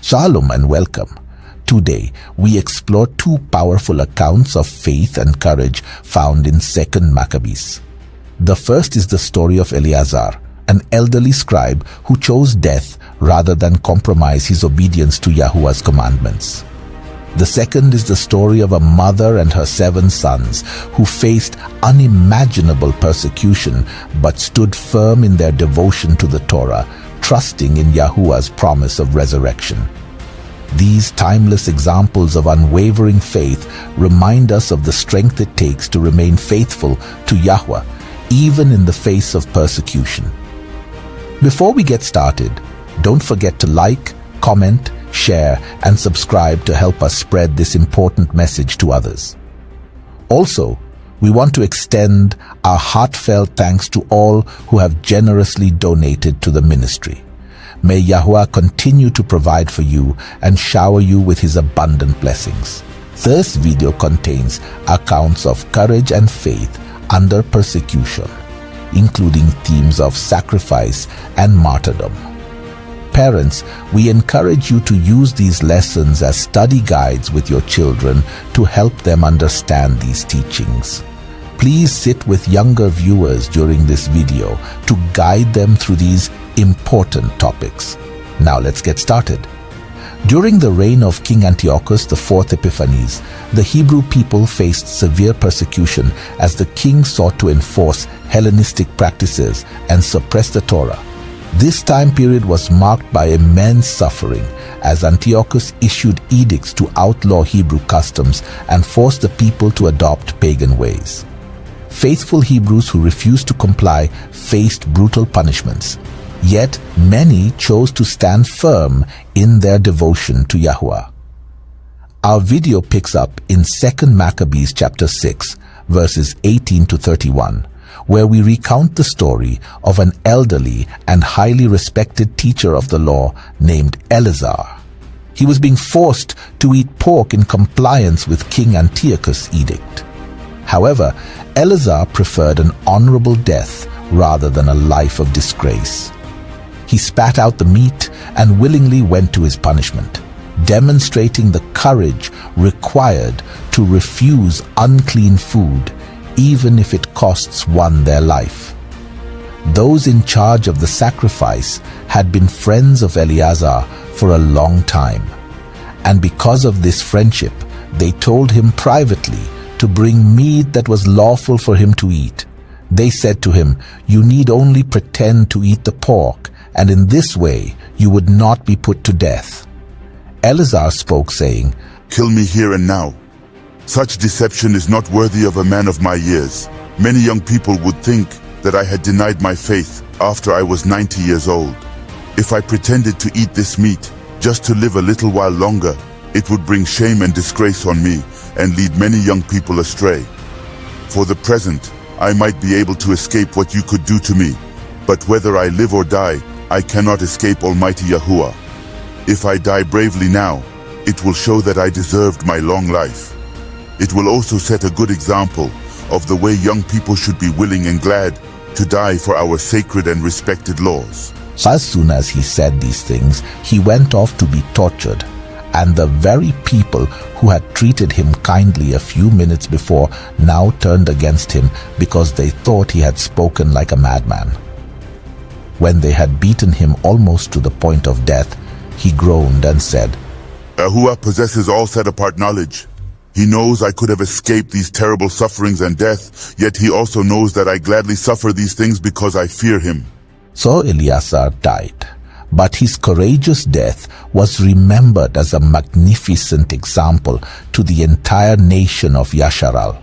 Shalom and welcome. Today, we explore two powerful accounts of faith and courage found in 2nd Maccabees. The first is the story of Eleazar, an elderly scribe who chose death rather than compromise his obedience to Yahuwah's commandments. The second is the story of a mother and her 7 sons who faced unimaginable persecution but stood firm in their devotion to the Torah, trusting in Yahuwah's promise of resurrection. These timeless examples of unwavering faith remind us of the strength it takes to remain faithful to Yahuwah, even in the face of persecution. Before we get started, don't forget to like, comment, share, and subscribe to help us spread this important message to others. Also, we want to extend our heartfelt thanks to all who have generously donated to the ministry. May Yahuwah continue to provide for you and shower you with his abundant blessings. This video contains accounts of courage and faith under persecution, including themes of sacrifice and martyrdom. Parents, we encourage you to use these lessons as study guides with your children to help them understand these teachings. Please sit with younger viewers during this video to guide them through these important topics. Now let's get started. During the reign of King Antiochus IV Epiphanes, the Hebrew people faced severe persecution as the king sought to enforce Hellenistic practices and suppress the Torah. This time period was marked by immense suffering as Antiochus issued edicts to outlaw Hebrew customs and force the people to adopt pagan ways. Faithful Hebrews who refused to comply faced brutal punishments, yet many chose to stand firm in their devotion to Yahuwah. Our video picks up in 2nd Maccabees chapter 6, verses 18 to 31, where we recount the story of an elderly and highly respected teacher of the law named Eleazar. He was being forced to eat pork in compliance with King Antiochus' edict. However, Eleazar preferred an honorable death rather than a life of disgrace. He spat out the meat and willingly went to his punishment, demonstrating the courage required to refuse unclean food even if it costs one their life. Those in charge of the sacrifice had been friends of Eleazar for a long time, and because of this friendship, they told him privately to bring meat that was lawful for him to eat. They said to him, "You need only pretend to eat the pork, and in this way you would not be put to death." Eleazar spoke, saying, "Kill me here and now. Such deception is not worthy of a man of my years. Many young people would think that I had denied my faith after I was 90 years old. If I pretended to eat this meat just to live a little while longer, it would bring shame and disgrace on me and lead many young people astray. For the present, I might be able to escape what you could do to me, but whether I live or die, I cannot escape Almighty Yahuwah. If I die bravely now, it will show that I deserved my long life. It will also set a good example of the way young people should be willing and glad to die for our sacred and respected laws." As soon as he said these things, he went off to be tortured, and the very people who had treated him kindly a few minutes before now turned against him because they thought he had spoken like a madman. When they had beaten him almost to the point of death, he groaned and said, "Yahuwah possesses all set-apart knowledge. He knows I could have escaped these terrible sufferings and death, yet he also knows that I gladly suffer these things because I fear him." So Eleazar died, but his courageous death was remembered as a magnificent example to the entire nation of Yasharal.